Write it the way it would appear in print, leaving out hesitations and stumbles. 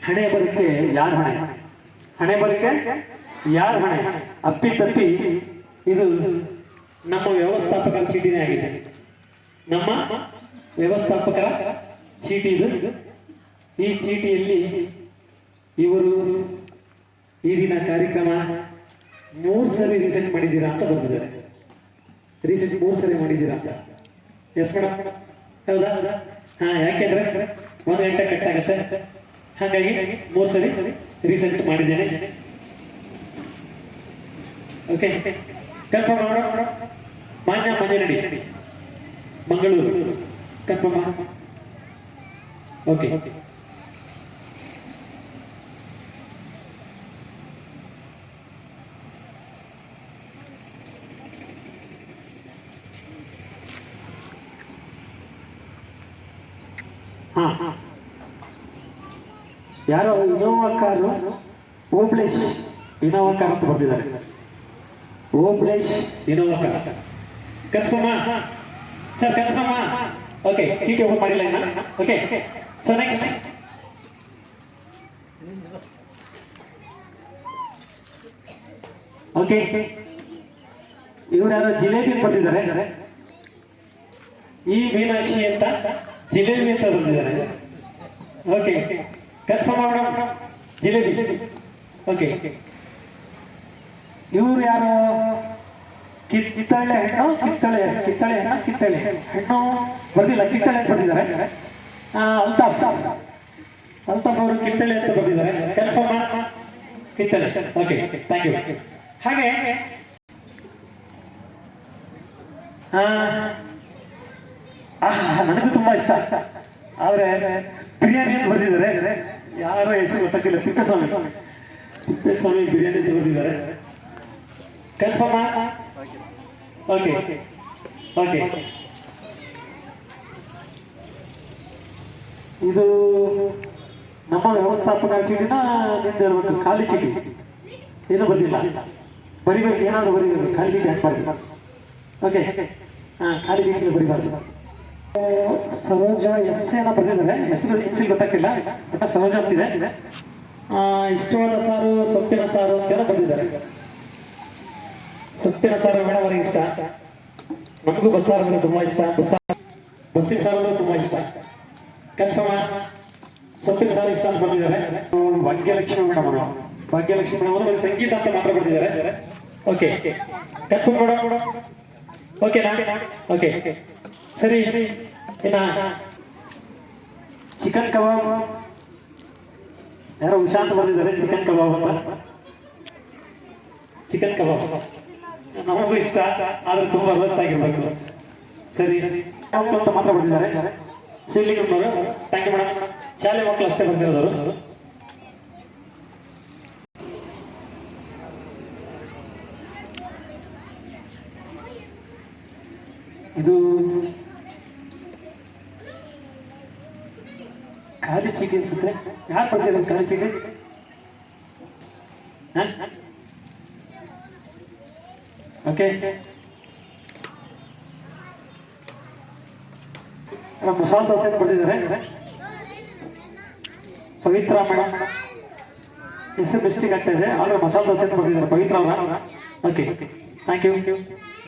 ಹಣೆ ಬರಕ್ಕೆ ಯಾರ ಹೊಣೆ? ಹಣೆ ಬರಕ್ಕೆ ಯಾರ ಹೊಣೆ? ಅಪ್ಪಿ ತಪ್ಪಿ ಇದು ನಮ್ಮ ವ್ಯವಸ್ಥಾಪಕರ ಚೀಟಿನೇ ಆಗಿದೆ. ನಮ್ಮ ವ್ಯವಸ್ಥಾಪಕರ ಚೀಟಿ ಇದು. ಈ ಚೀಟಿಯಲ್ಲಿ ಇವರು ಈ ದಿನ ಕಾರ್ಯಕ್ರಮ 3 ಸರಿ ರೀಸೆಂಟ್ ಮಾಡಿದ್ದೀರಾ ಅಂತ ಬಂದಿದ್ದಾರೆ. ರೀಸೆಂಟ್ 3 ಸರಿ ಮಾಡಿದ್ದೀರಾ ಅಂತ. ಎಸ್ ಮೇಡಮ್, ಹೌದಾ? ಹಾ, ಯಾಕೆಂದ್ರೆ 1 ಗಂಟೆ ಕಟ್ ಆಗುತ್ತೆ, ಹಾಗಾಗಿ 3 ಸರಿ ರೀಸೆಂಟ್ ಮಾಡಿದ್ದೇನೆ. ಓಕೆ, ಕನ್ಫರ್ಮ್ ಮಾಡೋಣ. ಮಾನ್ಯ ಮಂಜನಡಿ, ಮಂಗಳೂರು, ಕನ್ಫರ್ಮ್. ಓಕೆ, ಹಾ, ಯಾರೋ Innova car Obalesh Innova car ಅಂತ ಬರ್ತಿದ್ದಾರೆ. Obalesh Innova car ಕನ್ಫರ್ಮಾ sir? ಕನ್ಫರ್ಮಾ? Okay, ಚೀಟಿ ಓಪನ್ ಮಾಡಿಲ್ಲ ಇನ್ನ. ಓಕೆ, ಸೊ ನೆಕ್ಸ್ಟ್ ಓಕೆ, ಇವ್ರು ಯಾರೋ ಜಿಲೇಬಿ ಅಂತ ಬರ್ತಿದ್ದಾರೆ. ಈ ಮೀನಾಕ್ಷಿ ಅಂತ ಜಿಲೇಬಿ ಅಂತ ಬಂದಿದ್ದಾರೆ. ಓಕೆ, ಕನ್ಫರ್ಮ್ ಮಾಡೋಣ. ಜಿಲೇಬಿ. ಓಕೆ, ಇವರು ಯಾರು? ಕಿತ್ತಳೆ ಹಣ್ಣು, ಕಿತ್ತಳೆ ಹಣ್ಣು, ಕಿತ್ತಳೆ ಹಣ್ಣು ಬರ್ದಿಲ್ಲ, ಕಿತ್ತಳೆ ಅಂತ ಬರ್ದಿದ್ದಾರೆ. ಅಲ್ತಾಫ್ ಅವರು ಕಿತ್ತಳೆ ಅಂತ ಬರ್ದಿದ್ದಾರೆ. ಕನ್ಫರ್ಮ್? ಕಿತ್ತಳೆ. Okay, thank you. ಹಾಗೆ ನನಗೂ ತುಂಬಾ ಇಷ್ಟ, ಆದ್ರೆ ಬಿರಿಯಾನಿ ಅಂತ ಬರ್ದಿದ್ದಾರೆ. ಯಾರ ಹೆಸರು ಗೊತ್ತಾಗಿಲ್ಲ. ತಿಪ್ಪೇಸ್ವಾಮಿ ಬಿರಿಯಾನಿ ಅಂತ ಬರ್ದಿದ್ದಾರೆ. ಕನ್ಫರ್ಮ್? ಓಕೆ ಓಕೆ, ಇದು ನಮ್ಮ ವ್ಯವಸ್ಥಾಪಕ ಚೀಟಿನ ನಿಂದ ಇರಬೇಕು. ಖಾಲಿ ಚೀಟಿ ಏನು ಬಂದಿಲ್ಲ, ಬರಿಬೇಕು, ಏನಾದ್ರು ಬರಿಬೇಕು. ಖಾಲಿ ಚೀಟಿ ಹಾಕ್ಬಾರ್ದು. ಓಕೆ, ಖಾಲಿ ಚೀಟಿ ಬರಿಬಾರ್ದು. ಸರೋಜ ಎಸ್ ಏನೋ ಬರ್ದಿದ್ದಾರೆ, ಹೆಸರು ಹೆಸರು ಗೊತ್ತಾಗಿಲ್ಲ, ಬಟ್ ಸರೋಜ ಅಂತಿದೆ. ಇಷ್ಟವಾದ ಸಾರು ಸೊಪ್ಪಿನ ಸಾರು ಅಂತೆಲ್ಲ ಬರ್ದಿದ್ದಾರೆ. ಸೊಪ್ಪಿನ ಸಾರು ಮೇಡಮ್ ಅವರಿಗೆ ಇಷ್ಟ, ನಮಗೂ ಬಸ್ಸಾರು ಅಂದ್ರೆ ತುಂಬಾ ಇಷ್ಟ. ಬಸ್ಸಿನ ಸಾರು ಅಂದ್ರೆ ತುಂಬಾ ಇಷ್ಟ. ಕನ್ಫರ್ಮ್? ಸೊಪ್ಪಿನ ಸಾರು ಇಷ್ಟ ಅಂತ ಬಂದಿದ್ದಾರೆ. ಭಾಗ್ಯಲಕ್ಷ್ಮಿ ಮೇಡಮ್ ಅವರು, ಭಾಗ್ಯಲಕ್ಷ್ಮಿ ಮೇಡಮ್ ಅವರು ಸಂಗೀತ ಅಂತ ಮಾತ್ರ ಬರ್ತಿದ್ದಾರೆ. Okay, confirm madam? ಓಕೆನಾ? ಓಕೆ, ಸರಿ. ಇನ್ನ ಚಿಕನ್ ಕಬಾಬ್ ಯಾರೋ ಉಷಾ ಅಂತ ಬಂದಿದ್ದಾರೆ. ಚಿಕನ್ ಕಬಾಬ್ ಅಂತ, ಚಿಕನ್ ಕಬಾಬ್ ನಮಗೂ ಇಷ್ಟ, ಆದ್ರೆ ತುಂಬಾ ರೋಸ್ಟ್ ಆಗಿರ್ಬೇಕು. ಸರಿ, ಮಕ್ಕಳು ಅಂತ ಮಾತ್ರ ಬಂದಿದ್ದಾರೆ. ಶಿವಲಿಂಗಮ್ಮವರು, ಥ್ಯಾಂಕ್ ಯು ಮೇಡಮ್. ಶಾಲೆ ಮಕ್ಕಳು ಅಷ್ಟೇ ಬರ್ತಿರೋದವರು. ಇದು ಖಾಲಿ ಚೀಟಿ ಅನ್ಸುತ್ತೆ. ಯಾರು ಬರ್ತಿರೋದು ಖಾಲಿ ಚೀಟಿ? ಓಕೆ, ಮಸಾಲೆ ದೋಸೆ ಬರ್ತಿದ್ದಾರೆ. ಪವಿತ್ರ ಮೇಡಮ್ ಹೆಸರು ಮಿಸ್ಟೇಕ್ ಆಗ್ತಾ ಇದೆ, ಆದ್ರೆ ಮಸಾಲೆ ದೋಸೆ ಬರ್ತಿದ್ದಾರೆ. ಪವಿತ್ರ ಅವರ. Okay, thank you.